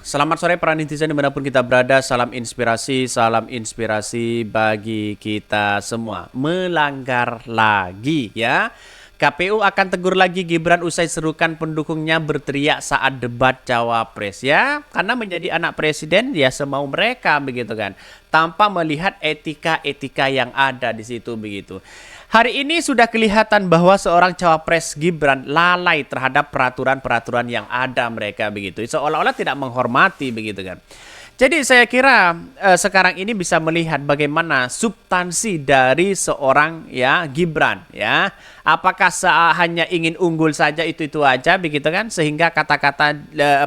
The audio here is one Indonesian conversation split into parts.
Selamat sore para netizen dimanapun kita berada, salam inspirasi bagi kita semua. Melanggar lagi ya. KPU akan tegur lagi Gibran usai serukan pendukungnya berteriak saat debat Cawapres ya. Karena menjadi anak presiden ya semau mereka begitu kan. Tanpa melihat etika-etika yang ada di situ begitu. Hari ini sudah kelihatan bahwa seorang cawapres Gibran lalai terhadap peraturan-peraturan yang ada mereka begitu. Seolah-olah tidak menghormati begitu kan. Jadi saya kira sekarang ini bisa melihat bagaimana substansi dari seorang ya Gibran ya. Apakah hanya ingin unggul saja itu aja begitu kan sehingga kata-kata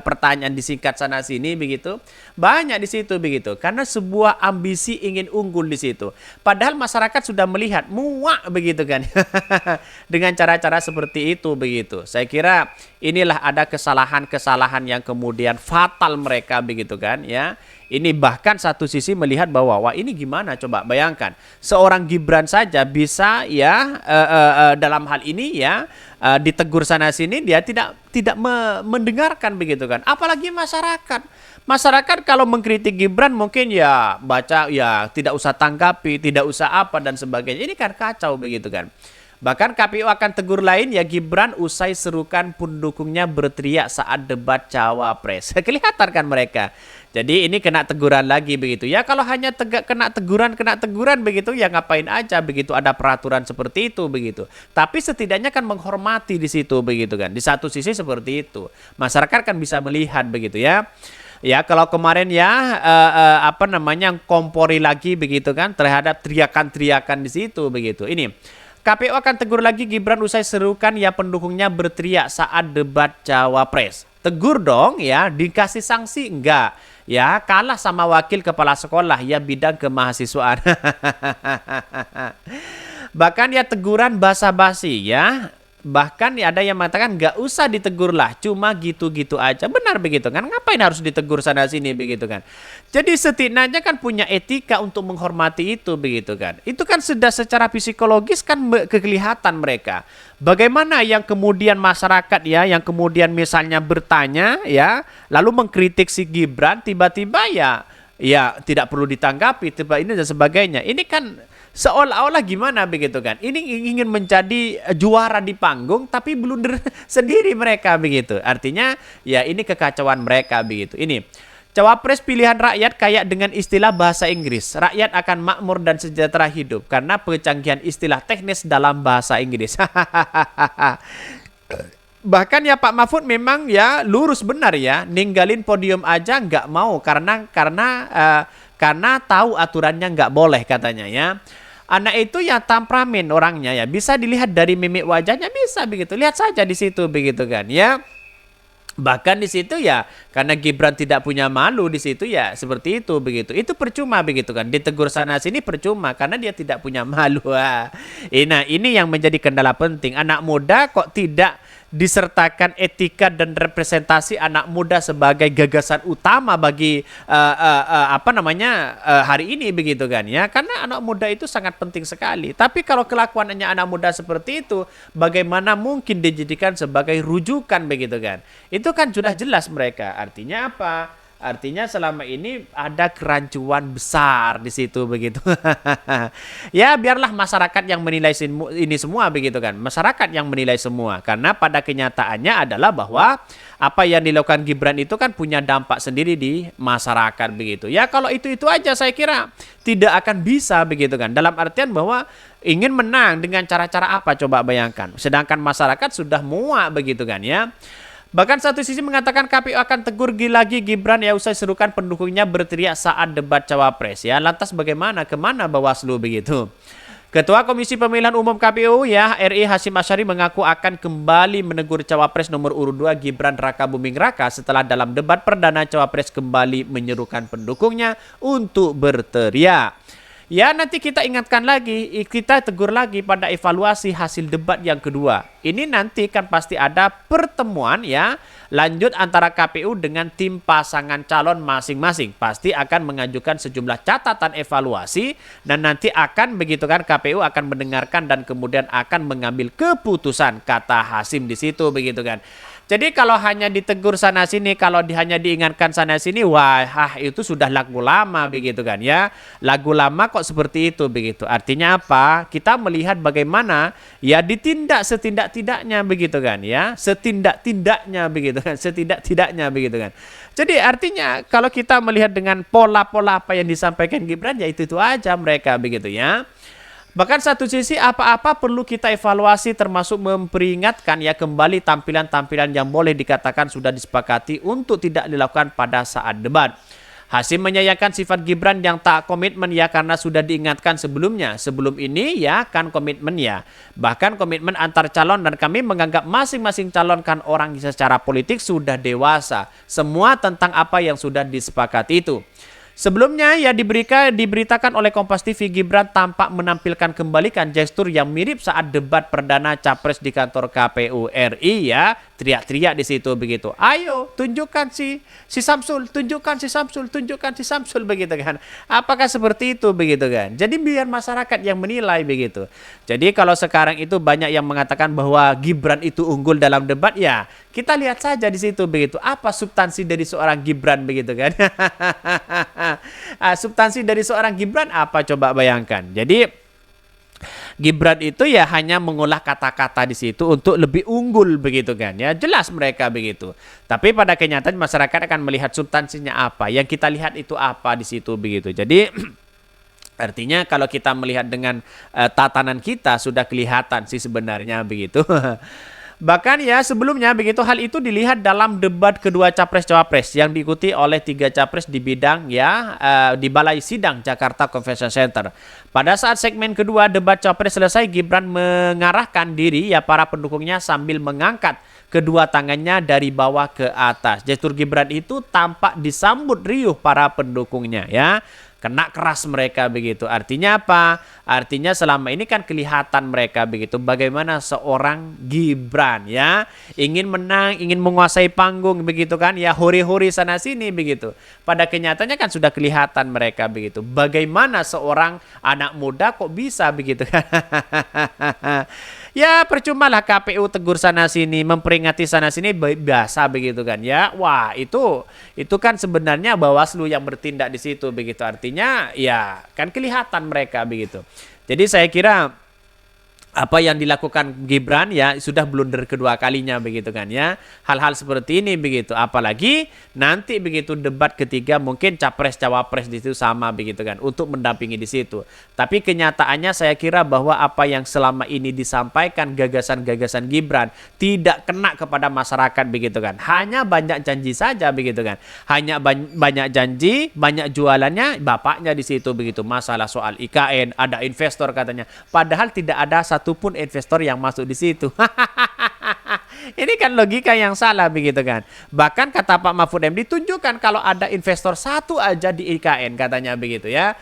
pertanyaan disingkat sana sini begitu. Banyak di situ begitu karena sebuah ambisi ingin unggul di situ. Padahal masyarakat sudah melihat muak begitu kan. Dengan cara-cara seperti itu begitu. Saya kira inilah ada kesalahan-kesalahan yang kemudian fatal mereka begitu kan ya. Ini bahkan satu sisi melihat bahwa wah ini gimana coba bayangkan seorang Gibran saja bisa ya dalam hal ini ya ditegur sana sini dia tidak mendengarkan begitu kan. Apalagi masyarakat kalau mengkritik Gibran mungkin ya baca ya tidak usah tanggapi, tidak usah apa dan sebagainya. Ini kan kacau begitu kan. Bahkan KPU akan tegur lain ya Gibran usai serukan pendukungnya berteriak saat debat Cawapres. Kelihatan kan mereka. Jadi ini kena teguran lagi begitu. Ya kalau hanya kena teguran begitu ya ngapain aja begitu ada peraturan seperti itu begitu. Tapi setidaknya kan menghormati di situ begitu kan. Di satu sisi seperti itu. Masyarakat kan bisa melihat begitu ya. Ya kalau kemarin ya kompori lagi begitu kan terhadap teriakan-teriakan di situ begitu. Ini KPU akan tegur lagi Gibran usai serukan ya pendukungnya berteriak saat debat Cawapres. Tegur dong ya, dikasih sanksi enggak? Ya, kalah sama wakil kepala sekolah ya bidang kemahasiswaan. Bahkan ya teguran basa-basi ya. Bahkan ya ada yang mengatakan nggak usah ditegur lah, cuma gitu-gitu aja. Benar begitu kan? Ngapain harus ditegur sana sini begitu kan? Jadi setidaknya kan punya etika untuk menghormati itu begitu kan? Itu kan sudah secara psikologis kan kelihatan mereka. Bagaimana yang kemudian masyarakat ya, yang kemudian misalnya bertanya ya, lalu mengkritik si Gibran tiba-tiba ya tidak perlu ditanggapi tiba ini dan sebagainya. Ini kan seolah-olah gimana begitu kan. Ini ingin menjadi juara di panggung tapi blunder sendiri mereka begitu. Artinya ya ini kekacauan mereka begitu. Ini Cawapres pilihan rakyat kayak dengan istilah bahasa Inggris. Rakyat akan makmur dan sejahtera hidup karena pecanggihan istilah teknis dalam bahasa Inggris. Bahkan ya Pak Mahfud memang ya lurus benar ya, ninggalin podium aja nggak mau karena tahu aturannya nggak boleh katanya ya. Anak itu ya temperamen orangnya ya, bisa dilihat dari mimik wajahnya bisa begitu. Lihat saja di situ begitu kan ya. Bahkan di situ ya karena Gibran tidak punya malu di situ ya seperti itu begitu. Itu percuma begitu kan. Ditegur sana sini percuma karena dia tidak punya malu. Nah, ini yang menjadi kendala penting. Anak muda kok tidak disertakan etika dan representasi anak muda sebagai gagasan utama bagi hari ini begitu kan ya, karena anak muda itu sangat penting sekali. Tapi kalau kelakuannya anak muda seperti itu, bagaimana mungkin dijadikan sebagai rujukan begitu kan? Itu kan sudah jelas mereka. Artinya apa? Artinya selama ini ada kerancuan besar di situ begitu. Ya biarlah masyarakat yang menilai ini semua begitu kan. Masyarakat yang menilai semua. Karena pada kenyataannya adalah bahwa apa yang dilakukan Gibran itu kan punya dampak sendiri di masyarakat begitu. Ya kalau itu aja saya kira tidak akan bisa begitu kan. Dalam artian bahwa ingin menang dengan cara-cara apa coba bayangkan. Sedangkan masyarakat sudah muak begitu kan ya. Bahkan satu sisi mengatakan KPU akan tegur lagi Gibran ya usai serukan pendukungnya berteriak saat debat Cawapres ya. Lantas bagaimana? Kemana Bawaslu begitu? Ketua Komisi Pemilihan Umum KPU ya RI Hasyim Asyari mengaku akan kembali menegur Cawapres nomor urut 2 Gibran Raka Buming Raka setelah dalam debat perdana Cawapres kembali menyerukan pendukungnya untuk berteriak. Ya nanti kita ingatkan lagi, kita tegur lagi pada evaluasi hasil debat yang kedua. Ini nanti kan pasti ada pertemuan ya lanjut antara KPU dengan tim pasangan calon masing-masing. Pasti akan mengajukan sejumlah catatan evaluasi dan nanti akan begitu kan KPU akan mendengarkan dan kemudian akan mengambil keputusan kata Hasyim di situ begitu kan. Jadi kalau hanya ditegur sana sini, kalau hanya diingatkan sana sini, wah itu sudah lagu lama begitu kan ya. Lagu lama kok seperti itu begitu. Artinya apa? Kita melihat bagaimana ya ditindak setidak-tidaknya begitu kan ya. Setidak-tidaknya begitu kan. Setidak-tidaknya begitu kan. Jadi artinya kalau kita melihat dengan pola-pola apa yang disampaikan Gibran ya itu aja mereka begitu ya. Bahkan satu sisi apa-apa perlu kita evaluasi termasuk memperingatkan ya kembali tampilan-tampilan yang boleh dikatakan sudah disepakati untuk tidak dilakukan pada saat debat. Hasim menyayangkan sifat Gibran yang tak komitmen ya karena sudah diingatkan sebelumnya. Sebelum ini ya kan komitmen ya. Bahkan komitmen antar calon dan kami menganggap masing-masing calon kan orang secara politik sudah dewasa. Semua tentang apa yang sudah disepakati itu. Sebelumnya ya diberitakan oleh Kompas TV Gibran tampak menampilkan kembalikan gestur yang mirip saat debat perdana capres di kantor KPU RI ya, teriak-teriak di situ begitu. Ayo tunjukkan si Samsul, tunjukkan si Samsul, tunjukkan si Samsul begitu kan. Apakah seperti itu begitu kan? Jadi biar masyarakat yang menilai begitu. Jadi kalau sekarang itu banyak yang mengatakan bahwa Gibran itu unggul dalam debat ya, kita lihat saja di situ begitu. Apa substansi dari seorang Gibran begitu kan? Substansi dari seorang Gibran apa coba bayangkan. Jadi Gibran itu ya hanya mengolah kata-kata di situ untuk lebih unggul begitu kan ya. Jelas mereka begitu. Tapi pada kenyataan masyarakat akan melihat substansinya apa. Yang kita lihat itu apa di situ begitu. Jadi artinya kalau kita melihat dengan tatanan kita sudah kelihatan sih sebenarnya begitu. Bahkan ya sebelumnya begitu hal itu dilihat dalam debat kedua capres-cawapres yang diikuti oleh 3 capres di bidang ya di Balai Sidang Jakarta Convention Center. Pada saat segmen kedua debat capres selesai, Gibran mengarahkan diri ya para pendukungnya sambil mengangkat kedua tangannya dari bawah ke atas. Gestur Gibran itu tampak disambut riuh para pendukungnya ya. Kena keras mereka begitu. Artinya apa? Artinya selama ini kan kelihatan mereka begitu. Bagaimana seorang Gibran ya. Ingin menang, ingin menguasai panggung begitu kan. Ya hori-hori sana sini begitu. Pada kenyataannya kan sudah kelihatan mereka begitu. Bagaimana seorang anak muda kok bisa begitu kan. Ya percumalah KPU tegur sana sini, memperingati sana sini biasa begitu kan ya. Wah, itu kan sebenarnya Bawaslu yang bertindak di situ begitu. Artinya ya kan kelihatan mereka begitu. Jadi saya kira apa yang dilakukan Gibran ya sudah blunder kedua kalinya begitu kan ya. Hal-hal seperti ini begitu. Apalagi nanti begitu debat ketiga mungkin capres cawapres di situ sama begitu kan untuk mendampingi di situ. Tapi kenyataannya saya kira bahwa apa yang selama ini disampaikan gagasan-gagasan Gibran tidak kena kepada masyarakat begitu kan. Hanya banyak janji saja begitu kan. Hanya banyak janji, banyak jualannya bapaknya di situ begitu. Masalah soal IKN, ada investor katanya. Padahal tidak ada satupun investor yang masuk di situ. Ini kan logika yang salah begitu kan. Bahkan kata Pak Mahfud MD tunjukkan kalau ada investor satu aja di IKN katanya begitu ya.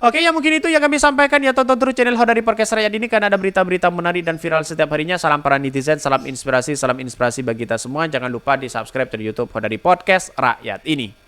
Oke ya mungkin itu yang kami sampaikan ya. Tonton terus channel Hodari Podcast Rakyat ini karena ada berita-berita menarik dan viral setiap harinya. Salam para netizen, salam inspirasi bagi kita semua. Jangan lupa di subscribe di YouTube Hodari Podcast Rakyat ini.